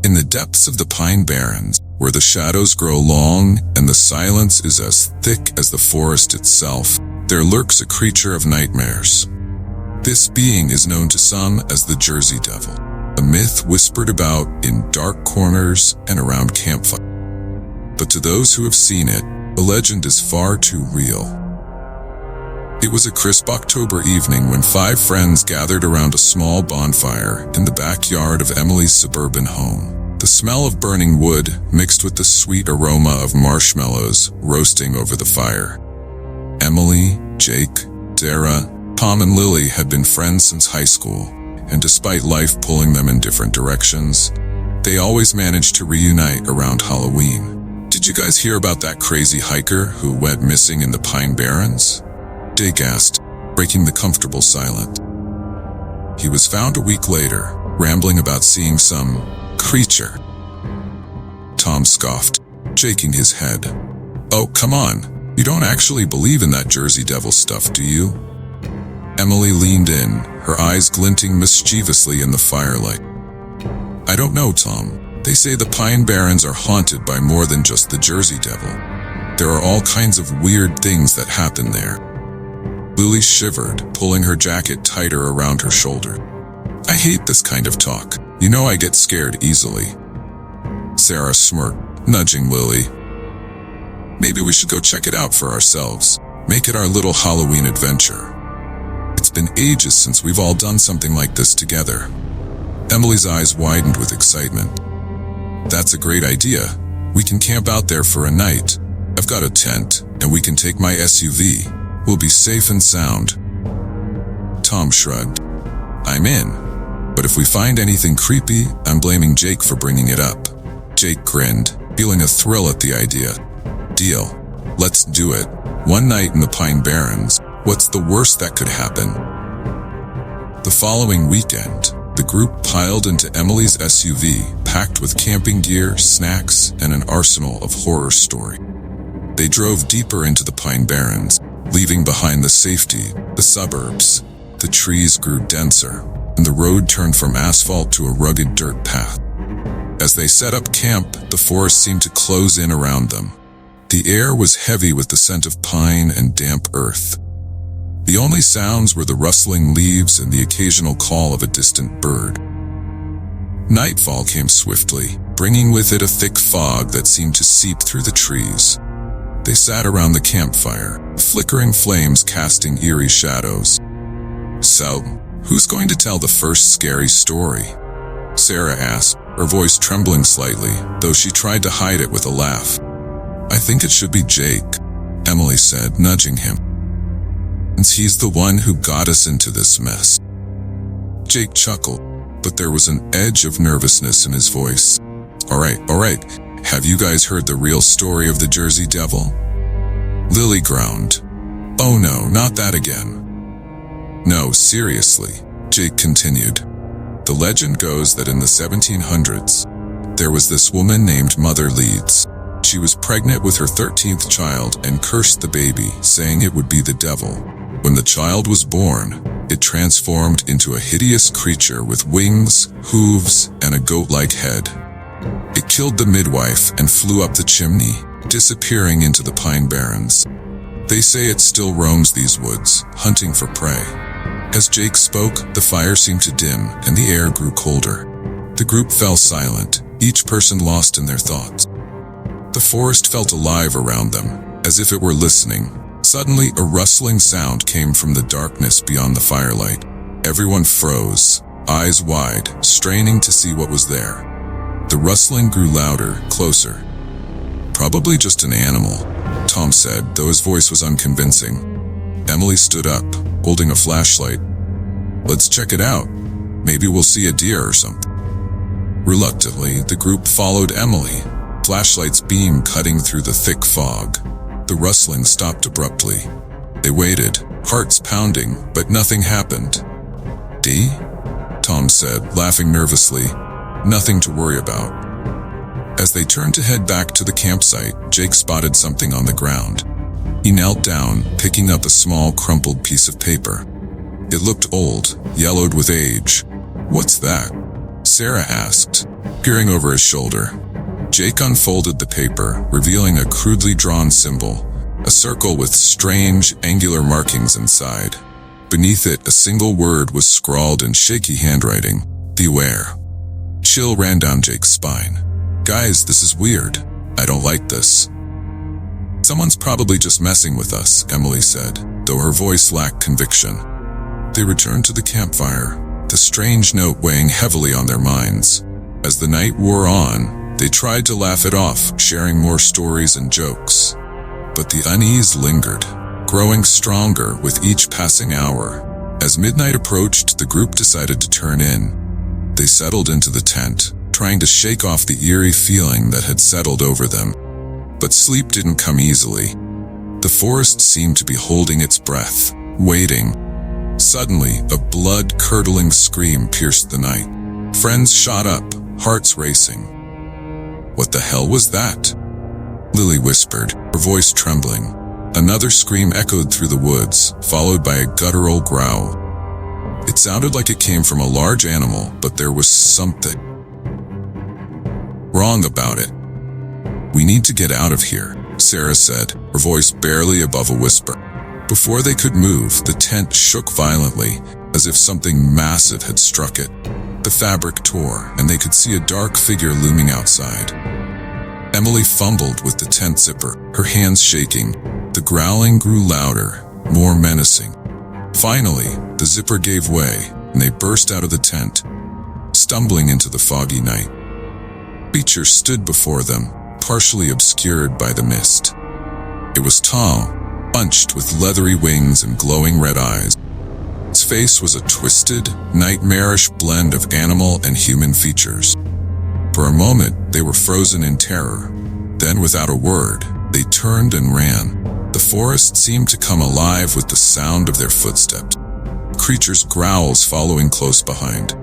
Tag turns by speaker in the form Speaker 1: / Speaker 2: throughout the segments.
Speaker 1: In the depths of the Pine Barrens, where the shadows grow long and the silence is as thick as the forest itself, there lurks a creature of nightmares. This being is known to some as the Jersey Devil, a myth whispered about in dark corners and around campfires. But to those who have seen it, the legend is far too real. It was a crisp October evening when 5 friends gathered around a small bonfire in the backyard of Emily's suburban home. The smell of burning wood mixed with the sweet aroma of marshmallows roasting over the fire. Emily, Jake, Dara, Tom and Lily had been friends since high school, and despite life pulling them in different directions, they always managed to reunite around Halloween. "Did you guys hear about that crazy hiker who went missing in the Pine Barrens?" Jake asked, breaking the comfortable silence. "He was found a week later, rambling about seeing some creature." Tom scoffed, shaking his head. "Oh, come on. You don't actually believe in that Jersey Devil stuff, do you?" Emily leaned in, her eyes glinting mischievously in the firelight. "I don't know, Tom. They say the Pine Barrens are haunted by more than just the Jersey Devil. There are all kinds of weird things that happen there." Lily shivered, pulling her jacket tighter around her shoulder. "I hate this kind of talk. You know I get scared easily." Sarah smirked, nudging Lily. "Maybe we should go check it out for ourselves. Make it our little Halloween adventure. It's been ages since we've all done something like this together." Emily's eyes widened with excitement. "That's a great idea. We can camp out there for a night. I've got a tent, and we can take my SUV. We'll be safe and sound." Tom shrugged. "I'm in. But if we find anything creepy, I'm blaming Jake for bringing it up." Jake grinned, feeling a thrill at the idea. "Deal. Let's do it. One night in the Pine Barrens. What's the worst that could happen?" The following weekend, the group piled into Emily's SUV, packed with camping gear, snacks, and an arsenal of horror stories. They drove deeper into the Pine Barrens, leaving behind the safety, the suburbs. The trees grew denser, and the road turned from asphalt to a rugged dirt path. As they set up camp, the forest seemed to close in around them. The air was heavy with the scent of pine and damp earth. The only sounds were the rustling leaves and the occasional call of a distant bird. Nightfall came swiftly, bringing with it a thick fog that seemed to seep through the trees. They sat around the campfire, flickering flames casting eerie shadows. "So, who's going to tell the first scary story?" Sarah asked, her voice trembling slightly, though she tried to hide it with a laugh. "I think it should be Jake," Emily said, nudging him. "Since he's the one who got us into this mess." Jake chuckled, but there was an edge of nervousness in his voice. All right. Have you guys heard the real story of the Jersey Devil?" Lily groaned. "Oh no, not that again." "No, seriously," Jake continued. "The legend goes that in the 1700s, there was this woman named Mother Leeds. She was pregnant with her 13th child and cursed the baby, saying it would be the devil. When the child was born, it transformed into a hideous creature with wings, hooves, and a goat-like head. It killed the midwife and flew up the chimney, disappearing into the Pine Barrens. They say it still roams these woods, hunting for prey." As Jake spoke, the fire seemed to dim and the air grew colder. The group fell silent, each person lost in their thoughts. The forest felt alive around them, as if it were listening. Suddenly, a rustling sound came from the darkness beyond the firelight. Everyone froze, eyes wide, straining to see what was there. The rustling grew louder, closer. "Probably just an animal," Tom said, though his voice was unconvincing. Emily stood up, holding a flashlight. "Let's check it out. Maybe we'll see a deer or something." Reluctantly, the group followed Emily, flashlight's beam cutting through the thick fog. The rustling stopped abruptly. They waited, hearts pounding, but nothing happened. "Dee?" Tom said, laughing nervously. "Nothing to worry about." As they turned to head back to the campsite, Jake spotted something on the ground. He knelt down, picking up a small, crumpled piece of paper. It looked old, yellowed with age. "What's that?" Sarah asked. Peering over his shoulder, Jake unfolded the paper, revealing a crudely drawn symbol, a circle with strange, angular markings inside. Beneath it, a single word was scrawled in shaky handwriting: "Beware." Chill ran down Jake's spine. "Guys, this is weird. I don't like this." "Someone's probably just messing with us," Emily said, though her voice lacked conviction. They returned to the campfire, the strange note weighing heavily on their minds. As the night wore on, they tried to laugh it off, sharing more stories and jokes. But the unease lingered, growing stronger with each passing hour. As midnight approached, the group decided to turn in. They settled into the tent, trying to shake off the eerie feeling that had settled over them. But sleep didn't come easily. The forest seemed to be holding its breath, waiting. Suddenly, a blood-curdling scream pierced the night. Friends shot up, hearts racing. "What the hell was that?" Lily whispered, her voice trembling. Another scream echoed through the woods, followed by a guttural growl. It sounded like it came from a large animal, but there was something wrong about it. "We need to get out of here," Sarah said, her voice barely above a whisper. Before they could move, the tent shook violently, as if something massive had struck it. The fabric tore, and they could see a dark figure looming outside. Emily fumbled with the tent zipper, her hands shaking. The growling grew louder, more menacing. Finally, the zipper gave way, and they burst out of the tent, stumbling into the foggy night. Creature stood before them, partially obscured by the mist. It was tall, bunched with leathery wings and glowing red eyes. Its face was a twisted, nightmarish blend of animal and human features. For a moment, they were frozen in terror. Then, without a word, they turned and ran. The forest seemed to come alive with the sound of their footsteps, creatures' growls following close behind.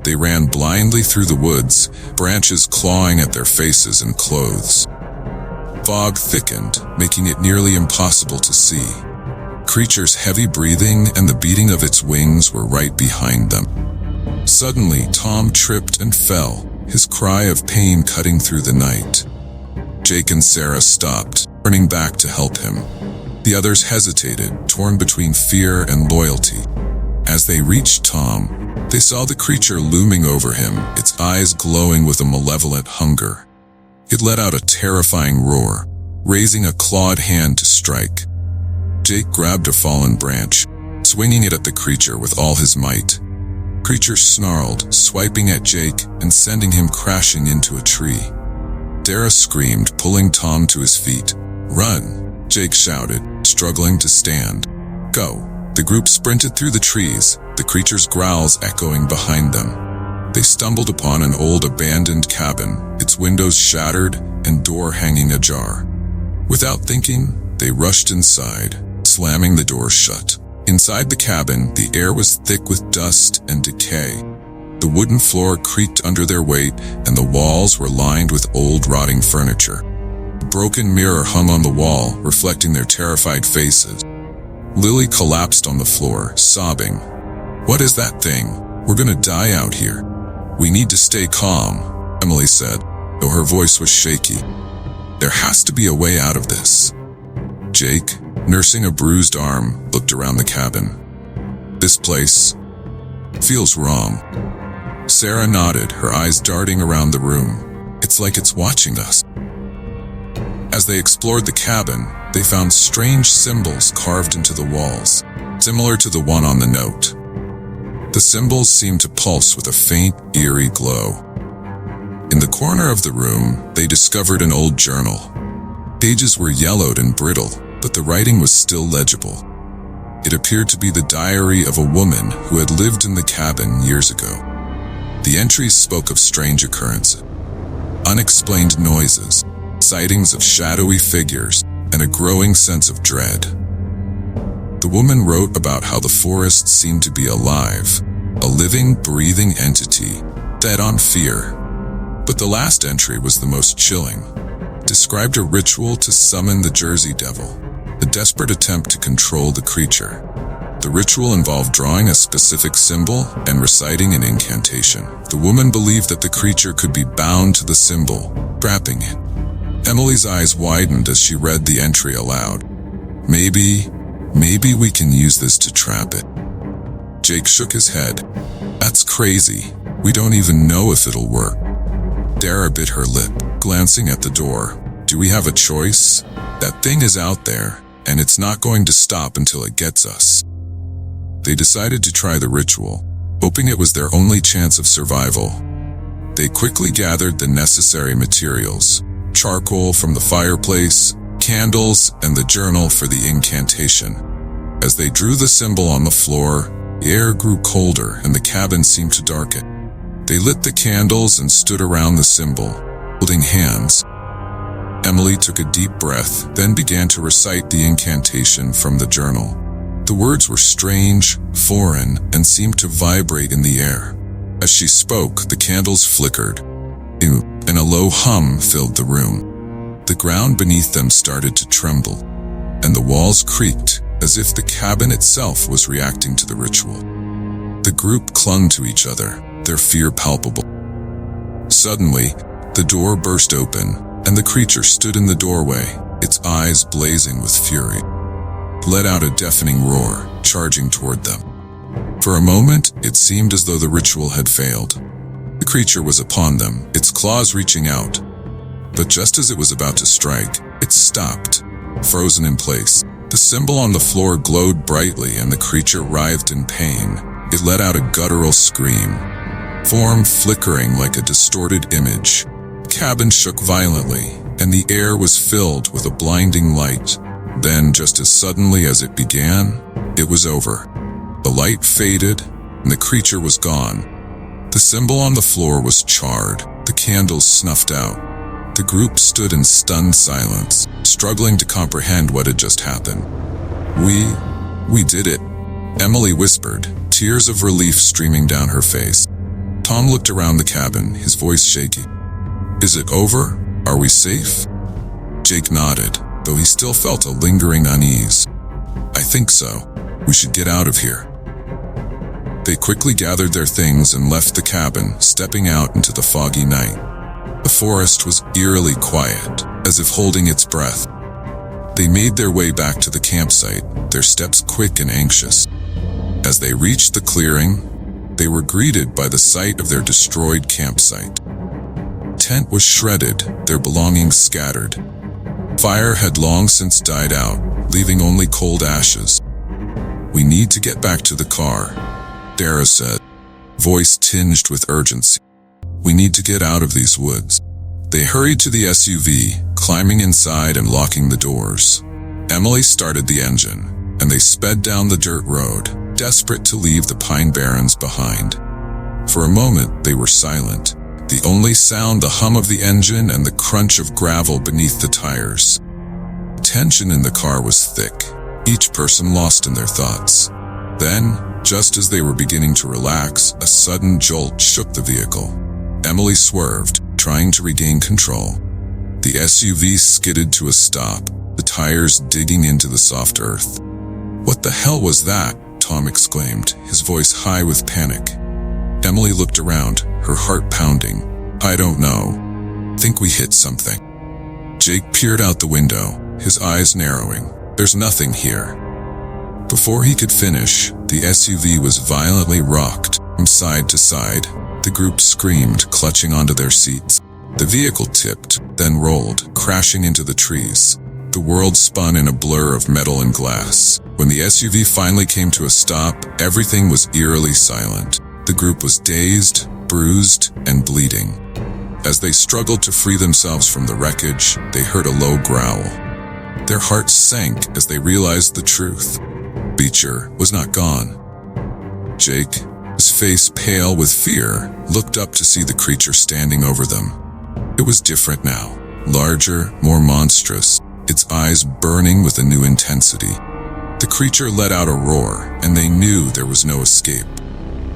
Speaker 1: They ran blindly through the woods, branches clawing at their faces and clothes. Fog thickened, making it nearly impossible to see. Creature's heavy breathing and the beating of its wings were right behind them. Suddenly, Tom tripped and fell, his cry of pain cutting through the night. Jake and Sarah stopped, turning back to help him. The others hesitated, torn between fear and loyalty. As they reached Tom, they saw the creature looming over him, its eyes glowing with a malevolent hunger. It let out a terrifying roar, raising a clawed hand to strike. Jake grabbed a fallen branch, swinging it at the creature with all his might. Creature snarled, swiping at Jake and sending him crashing into a tree. Sarah screamed, pulling Tom to his feet. "Run!" Jake shouted, struggling to stand. "Go!" The group sprinted through the trees, the creature's growls echoing behind them. They stumbled upon an old abandoned cabin, its windows shattered and door hanging ajar. Without thinking, they rushed inside, slamming the door shut. Inside the cabin, the air was thick with dust and decay. The wooden floor creaked under their weight, and the walls were lined with old rotting furniture. A broken mirror hung on the wall, reflecting their terrified faces. Lily collapsed on the floor, sobbing. "What is that thing? We're gonna die out here." "We need to stay calm," Emily said, though her voice was shaky. "There has to be a way out of this." Jake, nursing a bruised arm, looked around the cabin. "This place feels wrong." Sarah nodded, her eyes darting around the room. "It's like it's watching us." As they explored the cabin, they found strange symbols carved into the walls, similar to the one on the note. The symbols seemed to pulse with a faint, eerie glow. In the corner of the room, they discovered an old journal. Pages were yellowed and brittle, but the writing was still legible. It appeared to be the diary of a woman who had lived in the cabin years ago. The entries spoke of strange occurrences, unexplained noises, sightings of shadowy figures, and a growing sense of dread. The woman wrote about how the forest seemed to be alive, a living, breathing entity, dead on fear. But the last entry was the most chilling. It described a ritual to summon the Jersey Devil, a desperate attempt to control the creature. The ritual involved drawing a specific symbol and reciting an incantation. The woman believed that the creature could be bound to the symbol, trapping it. Emily's eyes widened as she read the entry aloud. Maybe we can use this to trap it. Jake shook his head. That's crazy. We don't even know if it'll work. Dara bit her lip, glancing at the door. Do we have a choice? That thing is out there, and it's not going to stop until it gets us. They decided to try the ritual, hoping it was their only chance of survival. They quickly gathered the necessary materials: charcoal from the fireplace, candles, and the journal for the incantation. As they drew the symbol on the floor, the air grew colder and the cabin seemed to darken. They lit the candles and stood around the symbol, holding hands. Emily took a deep breath, then began to recite the incantation from the journal. The words were strange, foreign, and seemed to vibrate in the air. As she spoke, the candles flickered, and a low hum filled the room. The ground beneath them started to tremble, and the walls creaked as if the cabin itself was reacting to the ritual. The group clung to each other, their fear palpable. Suddenly, the door burst open, and the creature stood in the doorway, its eyes blazing with fury. It let out a deafening roar, charging toward them. For a moment, it seemed as though the ritual had failed. The creature was upon them, its claws reaching out. But just as it was about to strike, it stopped, frozen in place. The symbol on the floor glowed brightly and the creature writhed in pain. It let out a guttural scream, form flickering like a distorted image. The cabin shook violently, and the air was filled with a blinding light. Then, just as suddenly as it began, it was over. The light faded, and the creature was gone. The symbol on the floor was charred, the candles snuffed out. The group stood in stunned silence, struggling to comprehend what had just happened. We did it, Emily whispered, tears of relief streaming down her face. Tom looked around the cabin, his voice shaky. Is it over? Are we safe? Jake nodded, though he still felt a lingering unease. I think so. We should get out of here. They quickly gathered their things and left the cabin, stepping out into the foggy night. The forest was eerily quiet, as if holding its breath. They made their way back to the campsite, their steps quick and anxious. As they reached the clearing, they were greeted by the sight of their destroyed campsite. The tent was shredded, their belongings scattered. Fire had long since died out, leaving only cold ashes. We need to get back to the car, Dara said, voice tinged with urgency. We need to get out of these woods. They hurried to the SUV, climbing inside and locking the doors. Emily started the engine, and they sped down the dirt road, desperate to leave the Pine Barrens behind. For a moment, they were silent, the only sound the hum of the engine and the crunch of gravel beneath the tires. Tension in the car was thick, each person lost in their thoughts. Then, just as they were beginning to relax, a sudden jolt shook the vehicle. Emily swerved, trying to regain control. The SUV skidded to a stop, the tires digging into the soft earth. What the hell was that? Tom exclaimed, his voice high with panic. Emily looked around, her heart pounding. I don't know. Think we hit something. Jake peered out the window, his eyes narrowing. There's nothing here. Before he could finish, the SUV was violently rocked from side to side. The group screamed, clutching onto their seats. The vehicle tipped, then rolled, crashing into the trees. The world spun in a blur of metal and glass. When the SUV finally came to a stop, everything was eerily silent. The group was dazed, bruised, and bleeding. As they struggled to free themselves from the wreckage, they heard a low growl. Their hearts sank as they realized the truth. Beecher was not gone. Jake, his face pale with fear, looked up to see the creature standing over them. It was different now, larger, more monstrous, its eyes burning with a new intensity. The creature let out a roar, and they knew there was no escape.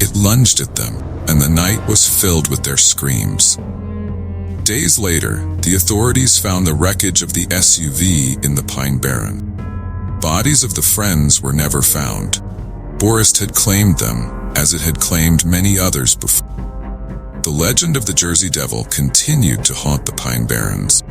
Speaker 1: It lunged at them, and the night was filled with their screams. Days later, the authorities found the wreckage of the SUV in the Pine Barren. Bodies of the friends were never found. Forest had claimed them, as it had claimed many others before. The legend of the Jersey Devil continued to haunt the Pine Barrens.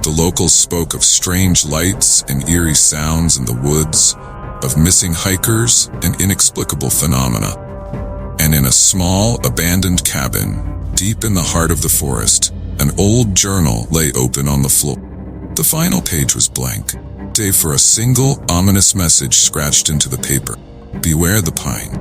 Speaker 1: The locals spoke of strange lights and eerie sounds in the woods, of missing hikers and inexplicable phenomena. And in a small, abandoned cabin, deep in the heart of the forest, an old journal lay open on the floor. The final page was blank, save for a single, ominous message scratched into the paper. Beware the pine.